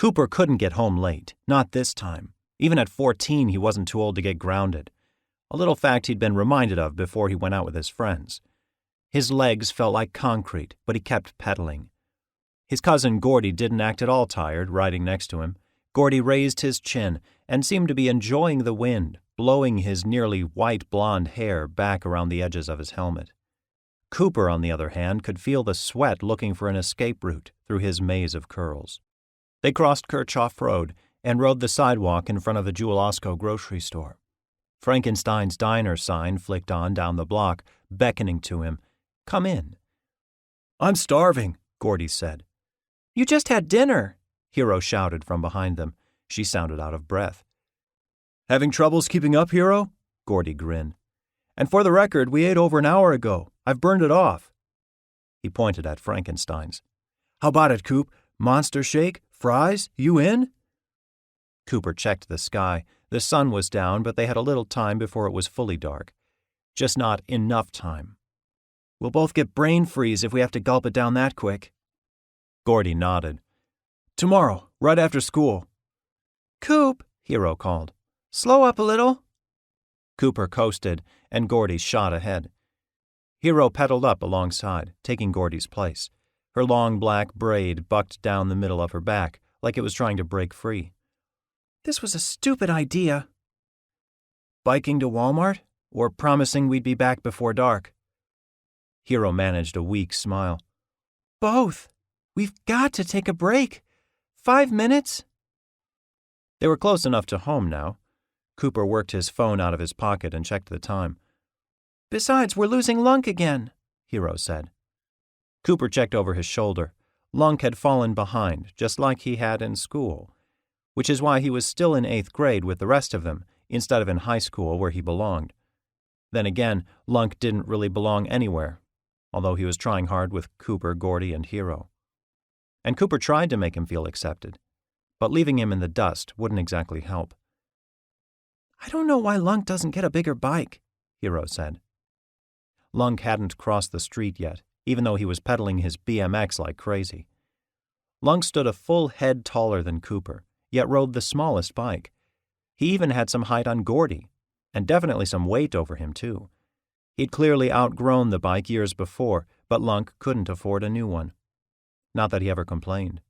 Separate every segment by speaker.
Speaker 1: Cooper couldn't get home late, not this time. Even at 14, he wasn't too old to get grounded. A little fact he'd been reminded of before he went out with his friends. His legs felt like concrete, but he kept pedaling. His cousin Gordy didn't act at all tired, riding next to him. Gordy raised his chin and seemed to be enjoying the wind, blowing his nearly white blonde hair back around the edges of his helmet. Cooper, on the other hand, could feel the sweat looking for an escape route through his maze of curls. They crossed Kirchhoff Road and rode the sidewalk in front of the Jewel Osco grocery store. Frankenstein's Diner sign flicked on down the block, beckoning to him. "Come in." "I'm starving," Gordy said. "You just had dinner," Hiro shouted from behind them. She sounded out of breath. "Having troubles keeping up, Hiro?" Gordy grinned. "And for the record, we ate over an hour ago. I've burned it off." He pointed at Frankenstein's. "How about it, Coop? Monster shake? Fries? You in?" Cooper checked the sky. The sun was down, but they had a little time before it was fully dark. Just not enough time. "We'll both get brain freeze if we have to gulp it down that quick." Gordy nodded. "Tomorrow, right after school." "Coop," Hiro called. "Slow up a little." Cooper coasted, and Gordy shot ahead. Hiro pedaled up alongside, taking Gordy's place. Her long black braid bucked down the middle of her back, like it was trying to break free. "This was a stupid idea." "Biking to Walmart? Or promising we'd be back before dark?" Hiro managed a weak smile. "Both. We've got to take a break. 5 minutes?" They were close enough to home now. Cooper worked his phone out of his pocket and checked the time. "Besides, we're losing Lunk again," Hiro said. Cooper checked over his shoulder. Lunk had fallen behind, just like he had in school, which is why he was still in 8th grade with the rest of them, instead of in high school where he belonged. Then again, Lunk didn't really belong anywhere, although he was trying hard with Cooper, Gordy, and Hiro. And Cooper tried to make him feel accepted, but leaving him in the dust wouldn't exactly help. "I don't know why Lunk doesn't get a bigger bike," Hiro said. Lunk hadn't crossed the street yet, even though he was pedaling his BMX like crazy. Lunk stood a full head taller than Cooper, yet rode the smallest bike. He even had some height on Gordy, and definitely some weight over him, too. He'd clearly outgrown the bike years before, but Lunk couldn't afford a new one. Not that he ever complained.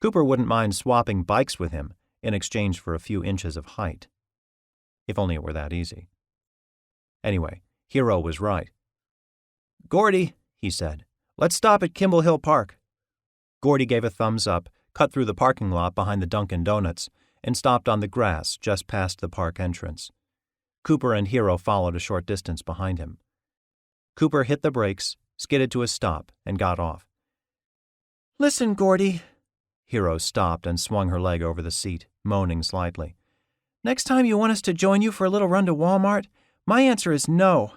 Speaker 1: Cooper wouldn't mind swapping bikes with him in exchange for a few inches of height. If only it were that easy. Anyway, Hiro was right. "Gordy," he said, "let's stop at Kimball Hill Park." Gordy gave a thumbs up, cut through the parking lot behind the Dunkin' Donuts, and stopped on the grass just past the park entrance. Cooper and Hiro followed a short distance behind him. Cooper hit the brakes, skidded to a stop, and got off. "Listen, Gordy." Hiro stopped and swung her leg over the seat, moaning slightly. "Next time you want us to join you for a little run to Walmart, my answer is no.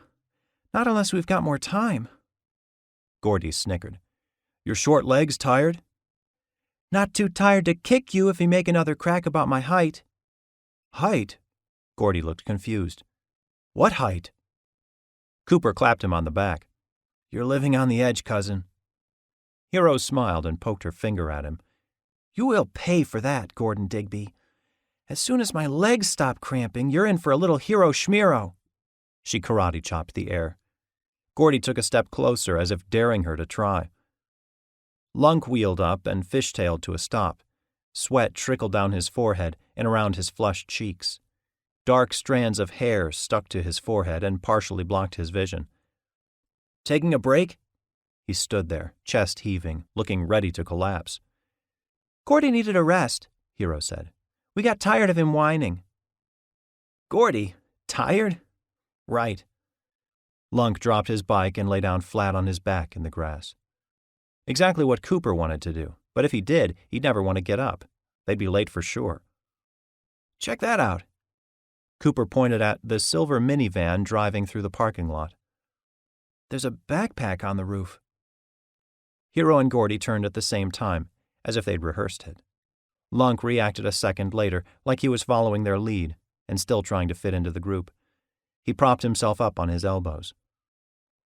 Speaker 1: Not unless we've got more time." Gordy snickered. "Your short legs tired?" "Not too tired to kick you if you make another crack about my height." "Height?" Gordy looked confused. "What height?" Cooper clapped him on the back. "You're living on the edge, cousin." Hiro smiled and poked her finger at him. "You will pay for that, Gordon Digby. As soon as my legs stop cramping, you're in for a little Hiro Schmiro." She karate chopped the air. Gordy took a step closer, as if daring her to try. Lunk wheeled up and fishtailed to a stop. Sweat trickled down his forehead and around his flushed cheeks. Dark strands of hair stuck to his forehead and partially blocked his vision. "Taking a break?" He stood there, chest heaving, looking ready to collapse. "Gordy needed a rest," Hiro said. "We got tired of him whining." "Gordy? Tired?" "Right." Lunk dropped his bike and lay down flat on his back in the grass. Exactly what Cooper wanted to do, but if he did, he'd never want to get up. They'd be late for sure. "Check that out." Cooper pointed at the silver minivan driving through the parking lot. "There's a backpack on the roof." Hiro and Gordy turned at the same time, as if they'd rehearsed it. Lunk reacted a second later, like he was following their lead, and still trying to fit into the group. He propped himself up on his elbows.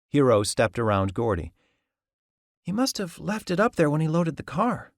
Speaker 1: Hiro stepped around Gordy. "He must have left it up there when he loaded the car."